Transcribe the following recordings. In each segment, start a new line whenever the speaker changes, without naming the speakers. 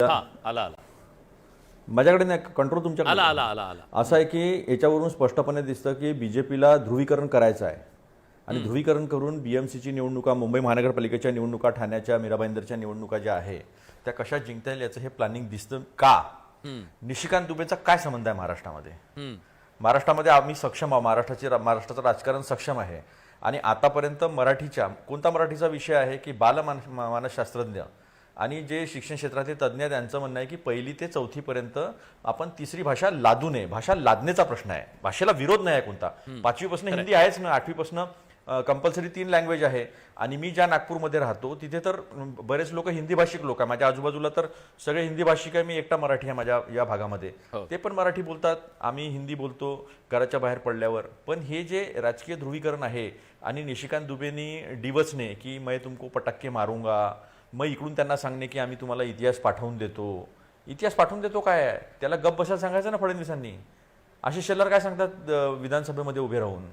आला आला
माझ्याकडे नाही, कंट्रोल तुमच्याकडे
आला आला आला आला
असं आहे की याच्यावरून स्पष्टपणे दिसतं की बीजेपीला ध्रुवीकरण करायचं आहे आणि ध्रुवीकरण करून बीएमसीची निवडणुका, मुंबई महानगरपालिकेच्या निवडणुका, ठाण्याच्या मीराबाईंदरच्या निवडणुका ज्या आहे त्या कशा जिंकता येईल याचं हे प्लॅनिंग दिसतं का. निशिकांत दुबेचा काय संबंध आहे महाराष्ट्रामध्ये? महाराष्ट्रामध्ये आम्ही सक्षम आहोत, महाराष्ट्राचं राजकारण सक्षम आहे आणि आतापर्यंत कोणता मराठीचा विषय आहे की मानसशास्त्रज्ञ आणि जे शिक्षण क्षेत्रातील तज्ज्ञ त्यांचं म्हणणं आहे की 1ली ते 4थीपर्यंत आपण तिसरी भाषा लादू नये. भाषा लादण्याचा प्रश्न आहे, भाषेला विरोध नाही आहे कोणता. 5वीपासून हिंदी आहेच ना, 8वीपासून कंपल्सरी 3 लँग्वेज आहे. आणि मी ज्या नागपूरमध्ये राहतो तिथे तर बरेच लोक हिंदी भाषिक लोक आहे. माझ्या आजूबाजूला तर सगळे हिंदी भाषिक आहे, मी एकटा मराठी आहे माझ्या या भागामध्ये. ते पण मराठी बोलतात, आम्ही हिंदी बोलतो घराच्या बाहेर पडल्यावर. पण हे जे राजकीय ध्रुवीकरण आहे आणि निशिकांत दुबेनी डिवचणे की मैं तुमको पटक्के मारूंगा, मग इकडून त्यांना सांगणे की आम्ही तुम्हाला इतिहास पाठवून देतो. इतिहास पाठवून देतो काय आहे? त्याला गप्प बसायला सांगायचं ना फडणवीसांनी. आशिष शेलार काय सांगतात विधानसभेमध्ये उभे राहून.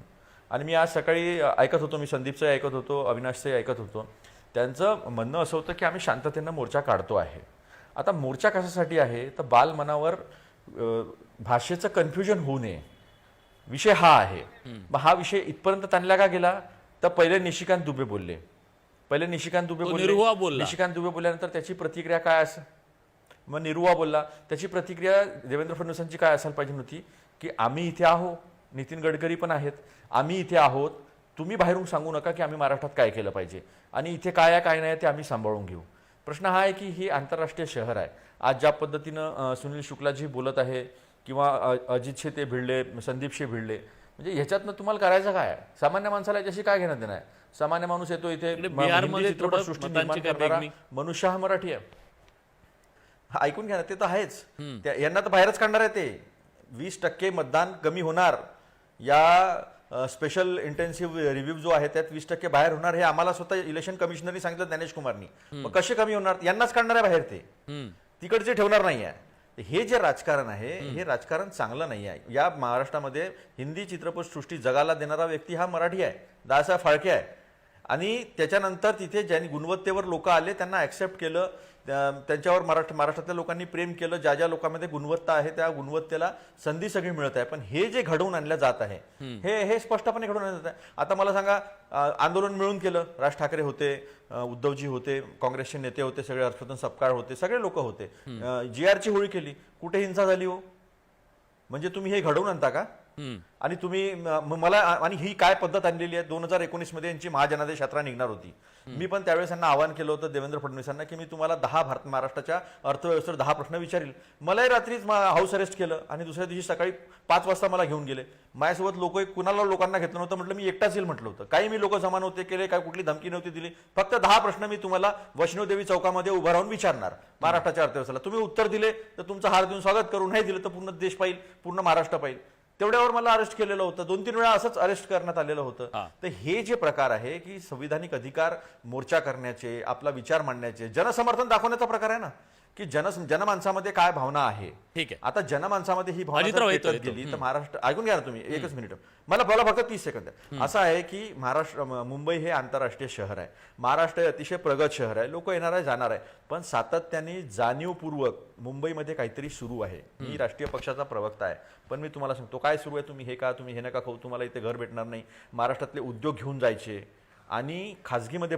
आणि मी आज सकाळी ऐकत होतो, मी संदीपचं ऐकत होतो, अविनाशचं ऐकत होतो. त्यांचं म्हणणं असं होतं की आम्ही शांततेनं मोर्चा काढतो आहे. आता मोर्चा कशासाठी आहे तर बालमनावर भाषेचं कन्फ्युजन होऊ नये, विषय हा आहे. मग हा विषय इथपर्यंत ताणला का गेला तर पहिले निशिकांत दुबे बोलले. निशिकांत दुबे बोलल्यानंतर त्याची प्रतिक्रिया काय असेल? मग निरुवा बोलला, त्याची प्रतिक्रिया देवेंद्र फडणवीसांची काय असायला पाहिजे होती की आम्ही इथे आहोत, नितीन गडकरी पण आहेत, आम्ही इथे आहोत, तुम्ही बाहेरून सांगू नका की आम्ही महाराष्ट्रात काय केलं पाहिजे आणि इथे काय आहे काय नाही ते आम्ही सांभाळून घेऊ. प्रश्न हा आहे की हे आंतरराष्ट्रीय शहर आहे. आज ज्या पद्धतीनं सुनील शुक्लाजी बोलत आहे किंवा अजितशे ते भिडले, संदीपशे भिडले, म्हणजे ह्याच्यातनं तुम्हाला करायचं काय आहे? सामान्य माणसाला याच्याशी काय घेणं देणं आहे? सामान्य माणूस येतो इथे, चित्रपटसृष्टी निर्माण करणारा मनुष्य हा मराठी आहे. ऐकून घ्या ना, ते तर आहेच. यांना तर बाहेरच काढणार आहे. ते 20% मतदान कमी होणार या स्पेशल इंटेन्सिव्ह रिव्ह्यू जो आहे त्यात 20% बाहेर होणार हे आम्हाला स्वतः इलेक्शन कमिशनरनी सांगितलं, ज्ञानेश कुमारनी. मग कसे कमी होणार? यांनाच काढणार आहे बाहेर, ते तिकडचे ठेवणार नाही आहे. हे जे राजकारण आहे हे राजकारण चांगलं नाही आहे. या महाराष्ट्रामध्ये हिंदी चित्रपटसृष्टी जगाला देणारा व्यक्ती हा मराठी आहे, दादासाहेब फाळके आहे. आणि त्याच्यानंतर तिथे ज्यांनी गुणवत्तेवर लोक आले त्यांना ऍक्सेप्ट केलं, त्यांच्यावर महाराष्ट्रातल्या लोकांनी प्रेम केलं. ज्या ज्या लोकांमध्ये गुणवत्ता आहे त्या गुणवत्तेला संधी सगळी मिळत आहे. पण हे जे घडवून आणलं जात आहे हे स्पष्टपणे घडवून आणलं जात आहे. आता मला सांगा, आंदोलन मिळून केलं, राज ठाकरे होते, उद्धवजी होते, काँग्रेसचे नेते होते, सगळे हर्षवर्धन सपकाळ होते, सगळे लोक होते. GRची होळी केली, कुठे हिंसा झाली हो? म्हणजे तुम्ही हे घडवून आणता का? आणि तुम्ही मला, आणि ही काय पद्धत आणलेली आहे? 2019 मध्ये यांची महाजनादेश यात्रा निघणार होती. मी पण त्यावेळेस त्यांना आवाहन केलं होतं देवेंद्र फडणवीसांना की मी तुम्हाला 10 महाराष्ट्राच्या अर्थव्यवस्थेवर 10 प्रश्न विचारील. मलाही रात्रीच हाऊस अरेस्ट केलं आणि दुसऱ्या दिवशी सकाळी 5 वाजता मला घेऊन गेले. माझ्यासोबत लोकांना घेतलं नव्हतं, म्हटलं मी एकटाच येईल म्हटलं होतं. काही मी लोक जमा नव्हते केले, काय कुठली धमकी नव्हती दिली. फक्त 10 प्रश्न मी तुम्हाला वैष्णोदेवी चौकामध्ये उभं राहून विचारणार महाराष्ट्राच्या अर्थव्यवस्थेला. तुम्ही उत्तर दिले तर तुमचं हार देऊन स्वागत करू, नाही दिलं तर पूर्ण देश पाहिजे, पूर्ण महाराष्ट्र पाहिजे. तेवढ्यावर मला अरेस्ट केलेलं होतं, 2-3 वेळा असंच अरेस्ट करण्यात आलेलं होतं. तर हे जे प्रकार आहे की संविधानिक अधिकार मोर्चा करण्याचे, आपला विचार मांडण्याचे, जनसमर्थन दाखवण्याचा प्रकार आहे ना, की जनमानसामध्ये काय भावना आहे.
ठीक आहे,
आता जनमानसामध्ये ही भावना गेली तर महाराष्ट्र, ऐकून घ्या ना तुम्ही एकच मिनिट, मला फक्त 30 सेकंद. असं आहे की मुंबई हे आंतरराष्ट्रीय शहर आहे, महाराष्ट्र हे अतिशय प्रगत शहर आहे, लोक येणार आहे जाणार आहे. पण सातत्याने जाणीवपूर्वक मुंबईमध्ये काहीतरी सुरू आहे. मी राष्ट्रीय पक्षाचा प्रवक्ता आहे, पण मी तुम्हाला सांगतो काय सुरू आहे. तुम्ही हे नका खाऊ, तुम्हाला इथे घर भेटणार नाही. महाराष्ट्रातले उद्योग घेऊन जायचे आणि खाजगीमध्ये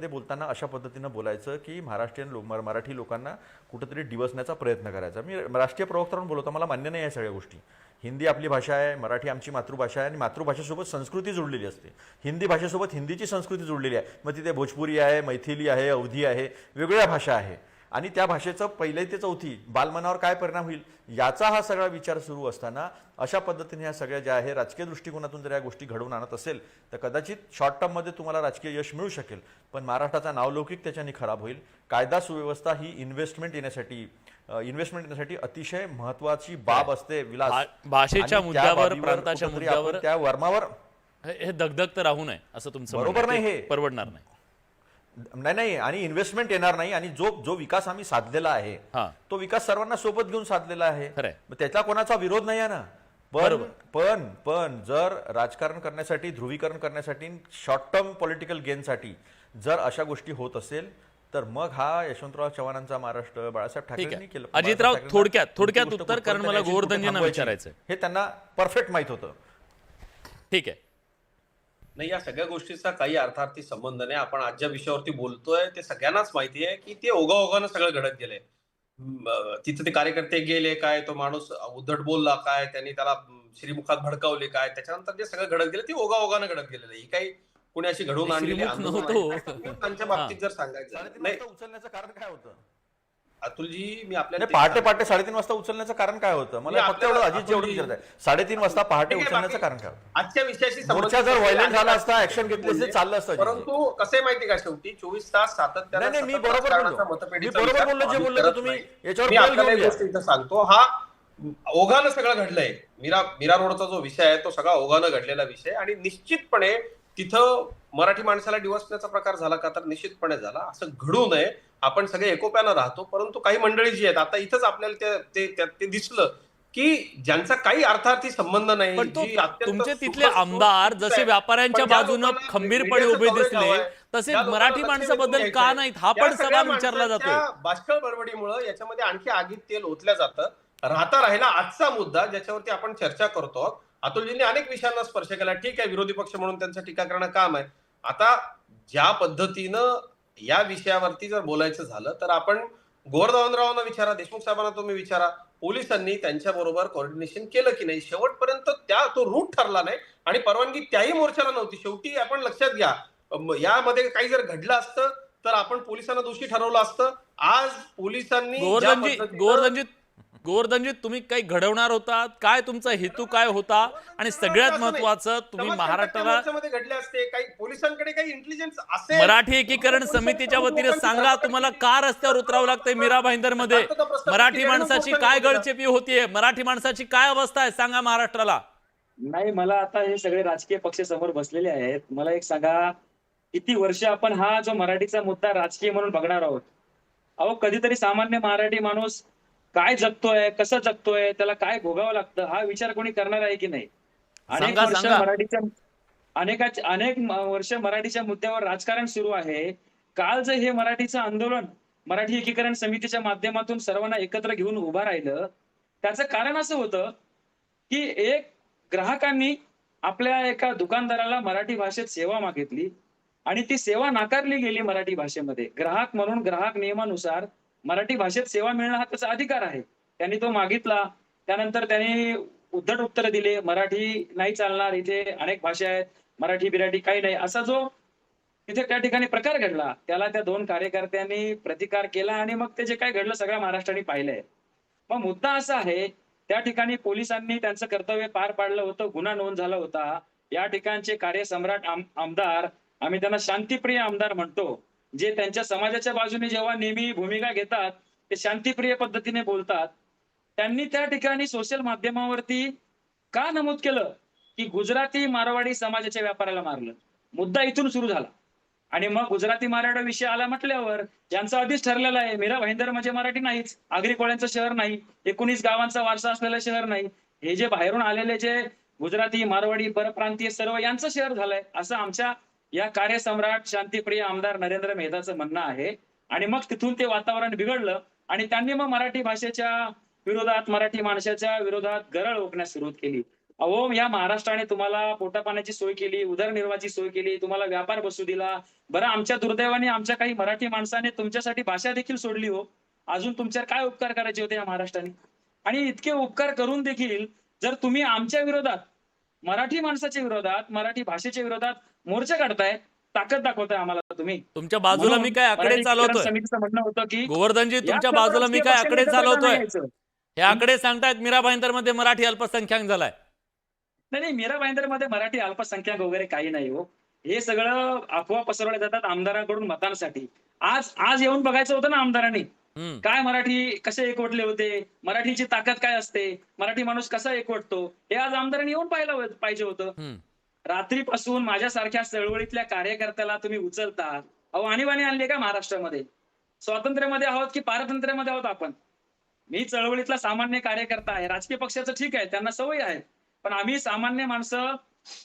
बोलताना अशा पद्धतीनं बोलायचं की मराठी लोकांना कुठेतरी डिवसण्याचा प्रयत्न करायचा. मी राष्ट्रीय प्रवक्ता म्हणून बोलतो, मला मान्य नाही आहे सगळ्या गोष्टी. हिंदी आपली भाषा आहे, मराठी आमची मातृभाषा आहे आणि मातृभाषेसोबत संस्कृती जोडलेली असते. हिंदी भाषेसोबत हिंदीची संस्कृती जोडलेली आहे. मग तिथे भोजपुरी आहे, मैथिली आहे, अवधी आहे, वेगवेगळ्या भाषा आहे. आणि त्या भाषेचं 1ली ते 4थी बालमनावर काय परिणाम होईल याचा हा सगळा विचार सुरू असताना अशा पद्धतीने ह्या सगळ्या ज्या आहे राजकीय दृष्टिकोनातून जर या गोष्टी घडवून आणत असेल तर कदाचित शॉर्ट टर्ममध्ये तुम्हाला राजकीय यश मिळू शकेल, पण महाराष्ट्राचा नावलौकिक त्याच्याने खराब होईल. कायदा सुव्यवस्था ही इन्व्हेस्टमेंट येण्यासाठी अतिशय महत्वाची बाब असते. विलास,
भाषेच्या मुद्द्यावर, प्रांताच्या मुद्द्यावर,
त्या वर्मावर
हे दगदग तर राहू नये असं तुमचं
बरोबर नाही, हे
परवडणार नाही.
नाही, आणि इन्व्हेस्टमेंट येणार नाही. आणि जो विकास आम्ही साधलेला आहे तो विकास सर्वांना सोबत घेऊन साधलेला आहे. त्याचा कोणाचा विरोध नाही आहे ना. पण जर राजकारण करण्यासाठी, ध्रुवीकरण करण्यासाठी, शॉर्ट टर्म पॉलिटिकल गेनसाठी जर अशा गोष्टी होत असेल तर मग हा यशवंतराव चव्हाणांचा महाराष्ट्र बाळासाहेब
ठीक
ठाकरेंनी
आहे
केलं.
अजितराव
बाळासाहेब
थोडक्यात
ठाकरेंना कोणती
उत्तर
गोष्ट
कारण मला
कुठपर्यंत
गोवर्धनजींना
थांबवायची,
विचारायचंय.
हे त्यांना परफेक्ट माहित होतं.
ठीक आहे.
नाही, या सगळ्या गोष्टीचा काही अर्थार्थी संबंध नाही. आपण आज ज्या विषयावरती बोलतोय ते सगळ्यांनाच माहिती आहे की ते ओघाओघानं सगळं घडत गेलंय. तिथे ते कार्यकर्ते गेले काय, तो माणूस उद्धट बोलला काय, त्यांनी त्याला श्रीमुखात भडकावले काय, त्याच्यानंतर जे सगळं घडत गेलं ते ओघाओघानं घडत गेलेलं आहे. ही काही कुणी अशी घडवून आणलेली
श्रीमुख
आंदोलन
नव्हतो.
नाही. त्यांच्या बाबतीत जर सांगायचं
3:30
नाही,
वाजता उचलण्याचं कारण काय होतं?
अतुलजी, मी आपल्याला
नाही, पहाटे 3:30 वाजता उचलण्याचं कारण काय होतं? मला फक्त एवढं अजित एवढं विचारत आहे, 3:30 वाजता पहाटे
ठीक आहे,
उचलण्याचं
बाकी
कारण काय होतं?
आजच्या विषयाशी
मोर्चा जर व्हायलेंट झाला असता, ऍक्शन घेतली असती, चाललं असतं अजितजी.
परंतु कसं आहे माहिती का, शेवटी 24 तास सातत्यानं
नाही, मी
सतत
बरोबर
राजकारणाचा
बोललो.
मतपेढीचा
मी बरोबर
विचार
बोललो जे
आम्ही
बोललो
करत
ते तुम्ही
नाही.
याच्यावर
मी
बदल
आपल्याला
घेऊन
एक
घ्या.
गोष्ट इथं सांगतो, हा ओघानं सगळं घडलंय. मीरा रोडचा जो विषय आहे तो सगळा ओघानं घडलेला विषय, आणि निश्चितपणे तिथं मराठी माणसाला डिवचण्याचा प्रकार झाला का, तर निश्चितपणे झाला. असं घडू नये, आपण सगळे एकोप्यानं राहतो. परंतु काही मंडळी जी आहेत, आता इथंच आपल्याला ते दिसलं की ज्यांचा काही अर्थार्थी संबंध नाही,
पण तो
जी अत्यंत
तुमचे तिथले
सुखद
आमदार
सुखद
जसे
आहे.
व्यापाऱ्यांच्या
पण ज्या
बाजूनं
लोकांना
खंबीरपणे
मीडियाचं
उभे
coverage
दिसले,
हवंय,
तसे
ज्या लोकांना
मराठी
लक्ष
माणसाबद्दल
वेधून
का
घ्यायचंय,
नाहीत हा
या
पण
सगळ्या
सवाल विचारला
माणसाच्या
जातोय.
बाष्कळ बडबडीमुळे याच्यामध्ये आणखी आगीत तेल ओतल्या जातं. राहिला आजचा मुद्दा ज्याच्यावरती आपण चर्चा करतो आहोत. अतुलजींनी अनेक विषयांना स्पर्श केला. ठीक आहे, विरोधी पक्ष म्हणून त्यांचं टीका करणं काम आहे. आता ज्या पद्धतीनं या विषयावरती जर बोलायचं झालं तर आपण गोरधनरावांना विचारा, देशमुख साहेबांना तुम्ही विचारा, पोलिसांनी त्यांच्या बरोबर कोऑर्डिनेशन केलं की नाही. शेवटपर्यंत तो रूट ठरला नाही आणि परवानगी त्याही मोर्चाला नव्हती. शेवटी आपण लक्षात घ्या, यामध्ये काही जर घडलं असतं तर आपण पोलिसांना दोषी ठरवलं असतं. आज पोलिसांनी ज्या पद्धतीनं
गोवर्धनजी तुम्ही काही घडवणार होता काय, तुमचा हेतू काय होता, आणि सगळ्यात महत्वाचं तुम्ही महाराष्ट्राला
घडले असते, काही पोलिसांकडे काही इंटेलिजन्स असेल,
मराठी एकीकरण समितीच्या वतीने सांगा, तुम्हाला का रस्त्यावर उतरावं लागतंय मीरा भाईंदर मध्ये? मराठी माणसाची काय गळचेपी होतीये, मराठी माणसाची काय अवस्था आहे, सांगा महाराष्ट्राला.
नाही, मला आता हे सगळे राजकीय पक्ष समोर बसलेले आहेत. मला एक सांगा, किती वर्ष आपण हा जो मराठीचा मुद्दा राजकीय म्हणून बघणार आहोत? अहो, कधीतरी सामान्य मराठी माणूस काय जगतोय, कसं जगतोय, त्याला काय भोगावं लागतं, हा विचार कोणी करणार आहे की नाही? अनेक वर्ष मराठीच्या मुद्द्यावर राजकारण सुरू आहे. काल जे हे मराठीचं आंदोलन मराठी एकीकरण समितीच्या माध्यमातून सर्वांना एकत्र घेऊन उभं राहिलं, त्याचं कारण असं होतं की एक ग्राहकांनी आपल्या एका दुकानदाराला मराठी भाषेत सेवा मागितली आणि ती सेवा नाकारली गेली मराठी भाषेमध्ये. ग्राहक म्हणून ग्राहक नियमानुसार मराठी भाषेत सेवा मिळणं हा त्याचा अधिकार आहे. त्यांनी तो मागितला, त्यानंतर त्यांनी उद्धट उत्तर दिले, मराठी नाही चालणार, इथे अनेक भाषा आहेत, मराठी बिराठी काही नाही, असा जो तिथे त्या ठिकाणी प्रकार घडला, त्याला त्या दोन कार्यकर्त्यांनी प्रतिकार केला आणि मग ते जे काय घडलं सगळ्या महाराष्ट्राने पाहिलंय. मग मुद्दा असा आहे, त्या ठिकाणी पोलिसांनी त्यांचं कर्तव्य पार पाडलं होतं, गुन्हा नोंद झाला होता. या ठिकाणचे कार्यसम्राट आमदार, आम्ही त्यांना शांतिप्रिय आमदार म्हणतो, जे त्यांच्या समाजाच्या बाजूने जेव्हा नेहमी भूमिका घेतात ते शांतिप्रिय पद्धतीने बोलतात, त्यांनी त्या ठिकाणी सोशल माध्यमावरती का नमूद केलं की गुजराती मारवाडी समाजाच्या व्यापाऱ्याला मारलं. मुद्दा इथून सुरू झाला आणि मग गुजराती मारवाडी विषय आला म्हटल्यावर यांचं आधीच ठरलेलं आहे, मीरा भाईंदर म्हणजे मराठी नाहीच, आगरी कोळ्यांचं शहर नाही, 19 गावांचा वारसा असलेलं शहर नाही, हे जे बाहेरून आलेले जे गुजराती मारवाडी परप्रांतीय सर्व यांचं शहर झालंय, असं आमच्या या कार्यसम्राट शांतिप्रिय आमदार नरेंद्र मेहताचं म्हणणं आहे. आणि मग तिथून ते वातावरण बिघडलं आणि त्यांनी मग मराठी भाषेच्या विरोधात, मराठी माणसाच्या विरोधात गरळ ओकण्यास सुरुवात केली. अहो, या महाराष्ट्राने तुम्हाला पोटापाण्याची सोय केली, उदरनिर्वाहाची सोय केली, तुम्हाला व्यापार बसू दिला. बरं, आमच्या दुर्दैवाने आमच्या काही मराठी माणसाने तुमच्यासाठी भाषा देखील सोडली हो. अजून तुमच्यावर काय उपकार करायचे होते या महाराष्ट्राने? आणि इतके उपकार करून देखील जर तुम्ही आमच्या विरोधात, मराठी माणसाच्या विरोधात, मराठी भाषेच्या विरोधात मोर्चा काढताय, ताकद दाखवताय आम्हाला तुम्ही.
तुमच्या बाजूला मी काय आकडे चालवतोय?
समितीचं म्हणणं होतं की
गोवर्धनजी, तुमच्या बाजूला मी काय आकडे चालवतोय? हे आकडे सांगतायत मीरा भाईंदर मध्ये मराठी अल्पसंख्याक झालाय.
नाही, मीरा भाईंदर मध्ये मराठी अल्पसंख्याक वगैरे काही नाही हो. हे सगळं अफवा पसरवल्या जातात आमदारांकडून मतांसाठी. आज येऊन बघायचं होतं ना आमदारांनी, काय मराठी कसे एकवटले होते, मराठीची ताकद काय असते, मराठी माणूस कसा एकवटतो, हे आज आमदारांनी येऊन पाहिलं पाहिजे होतं. रात्रीपासून माझ्यासारख्या चळवळीतल्या कार्यकर्त्याला तुम्ही उचलता. अहो, आणीबाणी आणली का महाराष्ट्रामध्ये? स्वातंत्र्यामध्ये आहोत की पारतंत्र्यामध्ये आहोत आपण? मी चळवळीतला सामान्य कार्यकर्ता आहे. राजकीय पक्षाचं ठीक आहे, त्यांना सवय आहे, पण आम्ही सामान्य माणसं,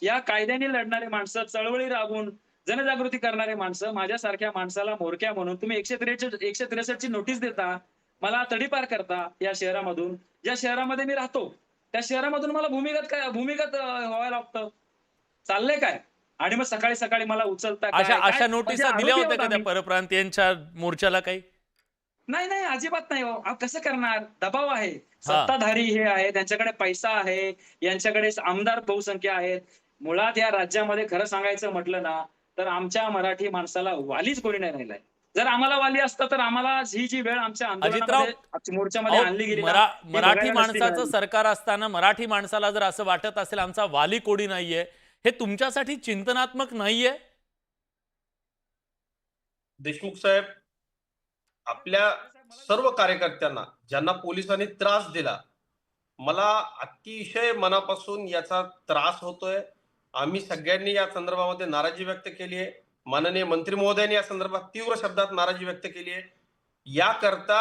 या कायद्याने लढणारे माणसं, चळवळी राबून जनजागृती करणारे माणसं, माझ्यासारख्या माणसाला म्होरक्या म्हणून तुम्ही 163ची नोटीस देता, मला तडीपार करता या शहरामधून. ज्या शहरामध्ये मी राहतो त्या शहरामधून मला भूमिगत व्हावं लागतं. चाललंय काय? आणि मग सकाळी सकाळी मला उचलता काय?
अशा
काय?
नोटिसा
म्हणजे
दिल्या
आरोपी
होत्या का
आहोत
त्या
आम्ही.
परप्रांतीयांच्या मोर्चाला काही?
नाही नाही, अजिबात नाही हो. अहो, कसं करणार? दबाव आहे, सत्ताधारी हे आहे, त्यांच्याकडे पैसा आहे, यांच्याकडे आमदार बहुसंख्या आहेत. मुळात या राज्यामध्ये खरं सांगायचं म्हटलं ना तर आमच्या मराठी माणसाला वालीच कोणी नाही राहिलाय. जर आम्हाला वाली असतं तर आम्हाला ही जी वेळ आमच्या आंदोलनामध्ये मोर्चामध्ये आणली गेली ना,
अहो,
हे
मराठी
बघायला नसती
माणसाचं
मिळाली.
सरकार असताना मराठी माणसाला जर असं वाटत असेल आमचा वाली कोणी नाहीये, हे तुमच्यासाठी चिंतनात्मक नाहीये?
देशमुख साहेब, आपल्या सर्व कार्यकर्त्यांना ज्यांना पोलिसांनी त्रास दिला, मला अतिशय मनापासून याचा त्रास होतोय. आम्ही सगळ्यांनी या संदर्भामध्ये नाराजी व्यक्त केली आहे. माननीय मंत्री महोदयांनी या संदर्भात तीव्र शब्दात नाराजी व्यक्त केली आहे. याकरता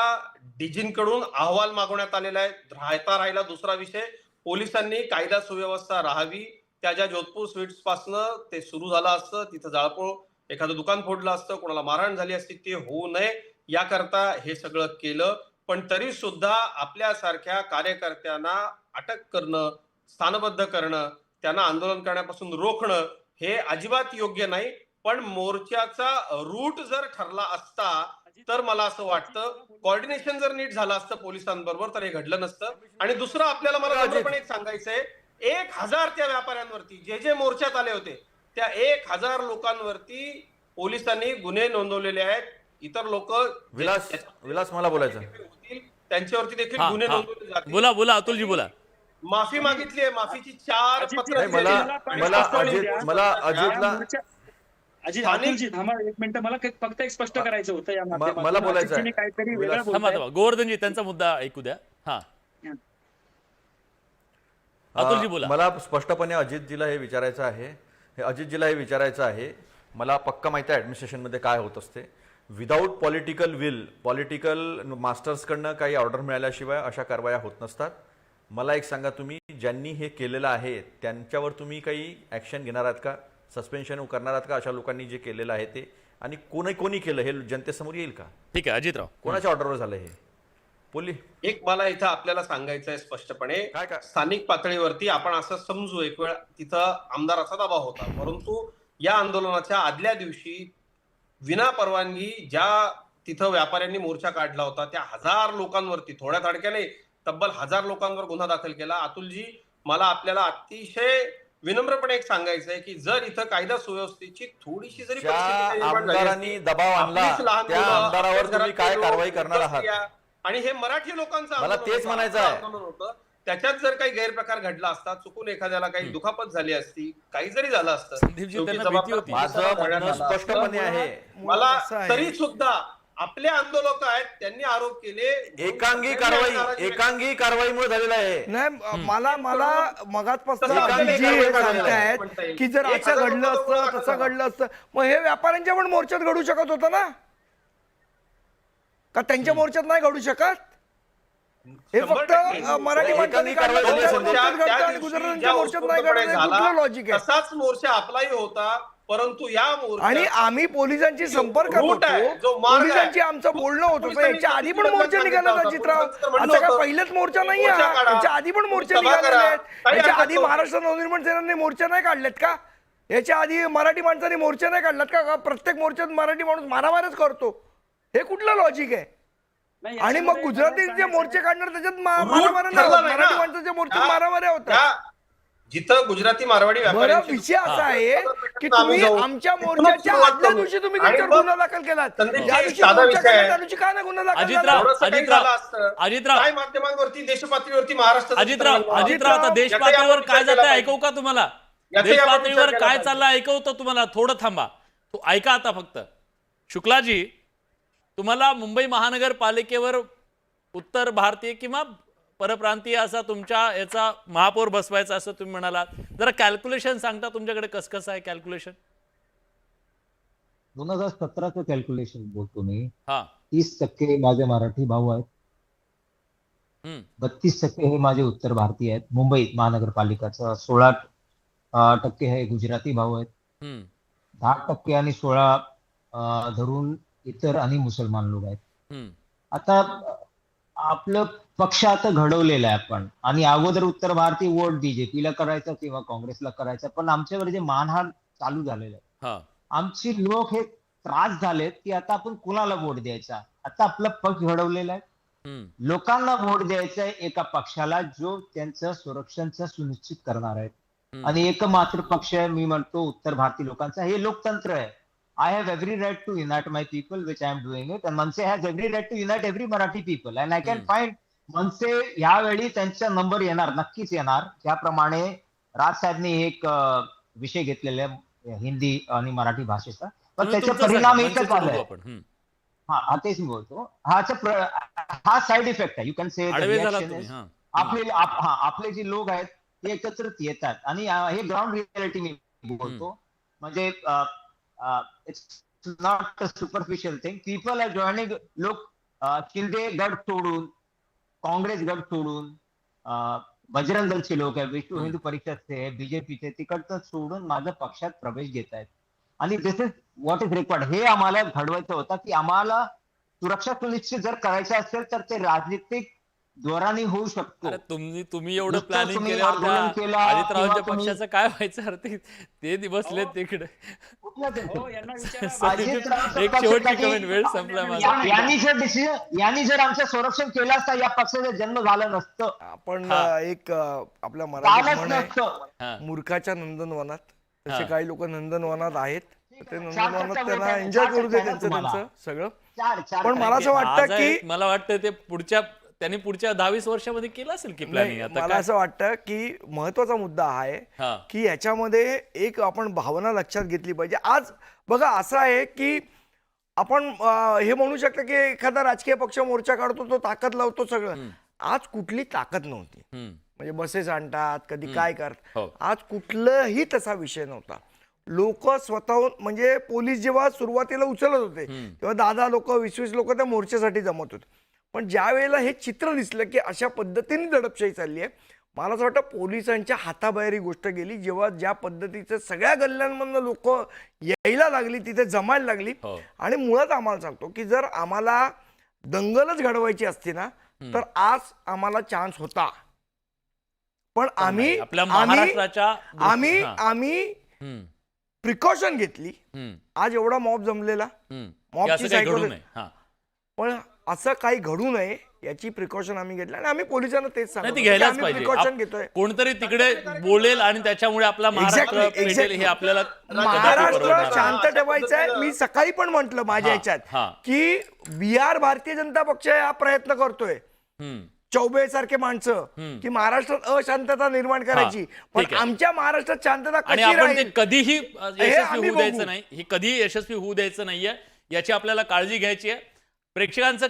डीजींकडून अहवाल मागवण्यात आलेला आहे. राहिला दुसरा विषय, पोलिसांनी कायदा सुव्यवस्था राहावी. त्या ज्या जोधपूर स्वीट्स पासनं ते सुरू झालं असतं, तिथं जाळपोळ, एखादं दुकान फोडलं असतं, कोणाला मारहाण झाली असती, ते होऊ नये याकरता हे सगळं केलं. पण तरी सुद्धा आपल्यासारख्या कार्यकर्त्यांना अटक करणं, स्थानबद्ध करणं, त्यांना आंदोलन करण्यापासून रोखणं हे अजिबात योग्य नाही. पण मोर्चाचा रूट जर ठरला असता तर मला असं वाटतं कोऑर्डिनेशन जर नीट झालं असतं पोलिसांबरोबर तर हे घडलं नसतं. आणि दुसरं आपल्याला मला नम्रपणे एक सांगायचंय, 1000 त्या व्यापाऱ्यांवरती जे मोर्चात आले होते त्या 1000 लोकांवरती पोलिसांनी गुन्हे नोंदवलेले आहेत. इतर लोक
विलास मला बोलायचं.
त्यांच्यावरती देखील
हा,
गुन्हे
हा.
नोंदवले जातील.
बोला अतुलजी बोला.
माफी मागितली आहे, माफीची 4
अजितजी,
पत्र
नाही,
अजित अतुलजी थांबा एक मिनिट, मला फक्त एक स्पष्ट करायचं होतं या माध्यमातून.
मला बोलायचं आहे.
अजितजींनी काहीतरी वेगळं
विलास,
थांबा
बोलतायत.
गोवर्धनजी त्यांचा मुद्दा ऐकू द्या. हा, अतुलजी बोला.
मला स्पष्टपणे अजितजीला हे विचारायचं आहे. मला पक्का माहिती आहे ॲडमिनिस्ट्रेशनमध्ये काय होत असते. विदाऊट पॉलिटिकल विल, पॉलिटिकल मास्टर्सकडनं काही ऑर्डर मिळाल्याशिवाय अशा कारवाया होत नसतात. मला एक सांगा, तुम्ही ज्यांनी हे केलेलं आहे त्यांच्यावर तुम्ही काही ॲक्शन घेणार आहात का? सस्पेन्शन करणार आहात का अशा लोकांनी जे केलेलं आहे ते? आणि कोणी केलं हे जनतेसमोर येईल का?
ठीक आहे अजितराव.
कोणाच्या ऑर्डरवर झालं हे?
एक मला इथं आपल्याला सांगायचं आहे स्पष्टपणे,
काय?
स्थानिक पातळीवरती आपण असं समजू एक वेळ तिथं आमदाराचा दबाव होता, परंतु या आंदोलनाच्या आदल्या दिवशी विना परवानगी ज्या तिथं व्यापाऱ्यांनी मोर्चा काढला होता त्या 1000 लोकांवरती, थोड्या थडक्याने तब्बल 1000 लोकांवर गुन्हा दाखल केला. अतुलजी, मला आपल्याला अतिशय विनम्रपणे एक सांगायचं आहे की जर इथं कायदा सुव्यवस्थेची थोडीशी जरी परिस्थिती निर्माण झाली
आमदारांनी
असती,
दबाव आणला
आपलीच लहान
त्या
मुलं,
आमदारावर
आपल्या
तुम्ही काय
घरातले
कारवाई
लोक,
करणार आहात?
स्त्रिया, आणि हे मराठी लोकांचं
मला
आंदोलन
तेच
होतं,
म्हणायचं
आपलं
आहे.
आंदोलन होतं. त्याच्यात जर काही गैरप्रकार घडला असता, चुकून एखाद्याला काही दुखापत झाली असती, काही जरी झालं असतं,
संदीपजी,
शेवटी
त्यांना भीती
जबाबदार
होती.
पोलिसांना
माझं
धरण्यात
म्हणणं
आलं.
स्पष्टपणे आहे.
मला
असं आहे.
तरी सुद्धा आपले आंदोलक आहेत त्यांनी आरोप केले,
एकांगी
नाराजी
कारवाईमुळे झालेलं आहे.
नाही, मला मगाचपासून
तसं आपल्याला
अभिजी
एका
हे
वेळेला
सांगतायत
म्हणता येईल.
की जर असं
1000
घडलं असतं
लोकांना
तसं घडलं असतं, मग हे व्यापाऱ्यांच्या पण मोर्चात घडू शकत होतं ना? का त्यांच्या मोर्चात नाही घडू शकत? हे फक्त
100%
मराठी माणसांनी
एकांगी कारवाई
काढलं,
झाली
त्यांच्या
असेल.
मोर्चात घडतं आणि गुजरातांच्या मोर्चात नाही घडत, हे कुठलं लॉजिक आहे?
तसाच मोर्चा आपलाही होता, परंतु या
आणि आम्ही पोलिसांची संपर्कात
रूट आहे, जो
होतो,
मार्ग आहे.
पोलिसांची आमचं बोलणं होत होतं. याच्या आधी पण मोर्चा निघाला अजितराव,
म्हणलं
आता काय
होतं.
पहिलेच मोर्चा नाही
मोर्चा काढा.
याच्या आधी पण मोर्चे
सभा
निघालेले
करा.
आहेत.
काही
याच्या
हरकत
आधी
नव्हती.
महाराष्ट्र नवनिर्माण सेनाने मोर्चा नाही काढलेत का? याच्या आधी मराठी माणसांनी मोर्चा नाही काढलात का? प्रत्येक मोर्चात मराठी माणूस मारामारच करतो. हे कुठलं लॉजिक आहे?
नाही,
आणि मग
याच्यामध्ये
गुजराती
मला
जे मोर्चे काढणार त्याच्यात
रूट
मारामाऱ्या नाही
ठरला
होत.
नाही
मराठी
ना.
माणसाच्या मोर्चात मारामाऱ्या होतात.
त्या- जिथं गुजराती मारवाडी
बरं,
व्यापाऱ्यांची
विषय असा आहे की
आम्ही
तुम्ही
जाऊ.
आमच्या
पुन्हा
मोर्चाच्या
सुरुवात
आदल्या
करू.
दिवशी तुम्ही
आणि
त्यांच्यावर
मग
गुन्हा दाखल केलात.
संदीपजी,
ज्या दिवशी
साधा
मोर्चा
विषय
काढला
आहे.
त्या दिवशी का नाही गुन्हा दाखल
अजितराव,
झाला?
थोडंसं काही
अजितराव,
झालं असतं.
अजितराव.
काय माध्यमांवरती देशपातळीवरती महाराष्ट्र
अजितराव आता देश
याचा
पातळीवर
यावर
काय
विचार
जात
केला
ऐकवू का तुम्हाला?
याचा
देश
यावर
पातळीवर
विचार केला
काय
पाहिजे.
चाललं ऐकवतो तुम्हाला. थोडं थांबा, तो ऐका आता फक्त. शुक्लाजी, तुम्हाला मुंबई महानगरपालिकेवर उत्तर भारतीय किंवा परप्रांतीय असा तुमच्या याचा महापौर बसवायचा असं तुम्ही म्हणालात. जरा कॅल्क्युलेशन सांगता, तुमच्याकडे कसं आहे कॅल्क्युलेशन?
2017चं कॅल्क्युलेशन बोलतो मी.
हा,
30% माझे मराठी भाऊ आहेत, 32% हे माझे उत्तर भारतीय आहेत. मुंबई महानगरपालिकाचं 16% हे गुजराती भाऊ आहेत. 10% आणि 16 धरून इतर आणि मुसलमान लोक आहेत.
हम्म.
आता आपलं पक्ष आता घडवलेला आहे आपण, आणि अगोदर उत्तर भारतीय वोट बीजेपीला करायचा किंवा काँग्रेसला करायचा, पण आमच्यावर जे मानहान चालू झालेला आहे,
हा.
आमची लोक हे त्रास झालेत की आता आपण कुणाला वोट द्यायचा. आता आपला पक्ष घडवलेला आहे,
हम्म.
लोकांना वोट द्यायचा आहे एका पक्षाला जो त्यांचं संरक्षणचं सुनिश्चित करणार आहे.
हम्म.
आणि एकमात्र पक्ष आहे, मी म्हणतो उत्तर भारतीय लोकांचा. हे लोकतंत्र आहे. I have every right to unite my people which I am doing it, and MNS has every right to unite every Marathi people, and I can
hmm.
Find MNS यावेळी त्यांचा नंबर येणार, नक्कीच येणार. ज्याप्रमाणे राजसाहेबने एक विषय घेतलेला आहे हिंदी आणि मराठी भाषेचा, पण
तुम्ही
त्याचा
तुमचं
परिणाम
सांगा,
एकच
मनसेचं बघू
आलाय.
आपण. हम्म.
हा तेच मी बोलतो. हा साइड इफेक्ट आहे. यू कॅन से
आडवे झाला तुम्ही. हा.
आपले जे लोक आहेत ते एकत्रित येतात, आणि हे ग्राउंड रियालिटी मी बोलतो. म्हणजे it's not a superficial thing. People are joining. लोक शिंदे गट सोडून, काँग्रेस गट सोडून, बजरंग दलचे लोक आहे, विश्व हिंदू परिषदचे, बीजेपीचे, तिकडचं सोडून माझ्या पक्षात प्रवेश घेत आहेत. आणि दिस इज व्हॉट इज रिक्वायर्ड. हे आम्हाला घडवायचं होतं की आम्हाला सुरक्षा सुनिश्चित जर करायचं असेल तर ते राजनीतिक द्वाराने होऊ शकतो.
अरे तुम्ही एवढं
नुसतं
प्लॅनिंग
तुम्ही
केल्यावर
आंदोलन केलं
त्या अजितरावांच्या
किंवा तुम्ही-
पक्षाचं काय व्हायचं? अरे ते बसलेत तिकडे.
कुठल्या त्यांचं?
हो, यांना विचारा.
अजितरावांच्या
एक शेवटची
पक्षासाठी-
कमेंट, वेळ संपला माझा.
यांनी जर आमचं संरक्षण केलं असतं, या पक्षाचा जन्म झाला नसतं,
आपण
हा.
एक आपल्या मराठीत
झालंच
म्हण आहे,
नसतं.
हा.
मूर्खाच्या नंदनवनात. तसे
हा.
काही लोक नंदनवनात आहेत, ते
चार
नंदनवनात
चर्चा
त्यांना
वेळ-
एन्जॉय
चार
करू दे
चर्चा
त्यांचं
तुम्हाला.
त्यांचं सगळं.
चार
पण मला असं वाटतं
आज आहे,
की
मला वाटतं ते त्यांनी पुढच्या 10-20 वर्षामध्ये केलं असेल की प्लॅनिंग.
नाही,
आता
मला
काय?
असं वाटतं की महत्वाचा मुद्दा आहे
हा.
की याच्यामध्ये एक आपण भावना लक्षात घेतली पाहिजे. आज बघा असं आहे की आपण हे म्हणू शकतो की एखादा राजकीय पक्ष मोर्चा काढतो, तो ताकद लावतो सगळं. आज कुठली ताकद नव्हती.
हम्म.
म्हणजे बसेस आणतात, कधी काय करतात.
हो.
आज कुठलाही तसा विषय नव्हता. लोक स्वतःहून, म्हणजे पोलीस जेव्हा सुरुवातीला उचलत होते तेव्हा 10 लोक 20 लोक त्या मोर्चासाठी जमत होते. पण ज्या वेळेला हे चित्र दिसलं की अशा पद्धतीने दडपशाही चालली आहे, मला असं वाटतं पोलिसांच्या हाताबाहेर ही गोष्ट गेली. जेव्हा ज्या पद्धतीचं सगळ्या गल्ल्यांमधनं लोक यायला लागली, तिथे जमायला लागली.
हो.
आणि मुळात आम्हाला सांगतो की जर आम्हाला दंगलच घडवायची असती ना, तर आज आम्हाला चान्स होता. पण आम्ही
आपल्या महाराष्ट्राच्या
आम्ही
हा.
आम्ही
हम्म.
प्रिकॉशन घेतली.
हम्म.
आज एवढा मॉब जमलेला,
हम्म.
मॉबची
की असं काही घडू
सायकोलॉजी-
नये. हा.
पण असं काही घडू नये याची प्रिकॉशन आम्ही घेतली, आणि आम्ही पोलिसांना तेच
नाही, ती
सांगितलं की
घ्यायलाच
आम्ही
पाहिजे.
प्रिकॉशन घेतोय.
कोणतरी तिकडे बोलेल आणि त्याच्यामुळे आपला महाराष्ट्र
Exactly,
पेटेल
exactly.
हे आपल्याला कदापि
महाराष्ट्र
परवडणार नाही.
शांत ठेवायचं आहे. मी सकाळी पण म्हंटल माझ्या
हा,
ह्याच्यात
हा.
की बिहार भारतीय जनता पक्ष हा प्रयत्न करतोय,
हम्म.
चौबे सारखे माणसं, की महाराष्ट्रात अशांतता निर्माण करायची. पण
ठीक आहे.
आमच्या महाराष्ट्रात शांतता
आणि
कशी
आपण ते
राहील
कधीही यशस्वी
आम्ही
होऊ द्यायचं
बघू.
नाही. ही कधीही यशस्वी होऊ द्यायचं नाहीये, याची आपल्याला काळजी घ्यायची आहे. प्रेक्षकांचं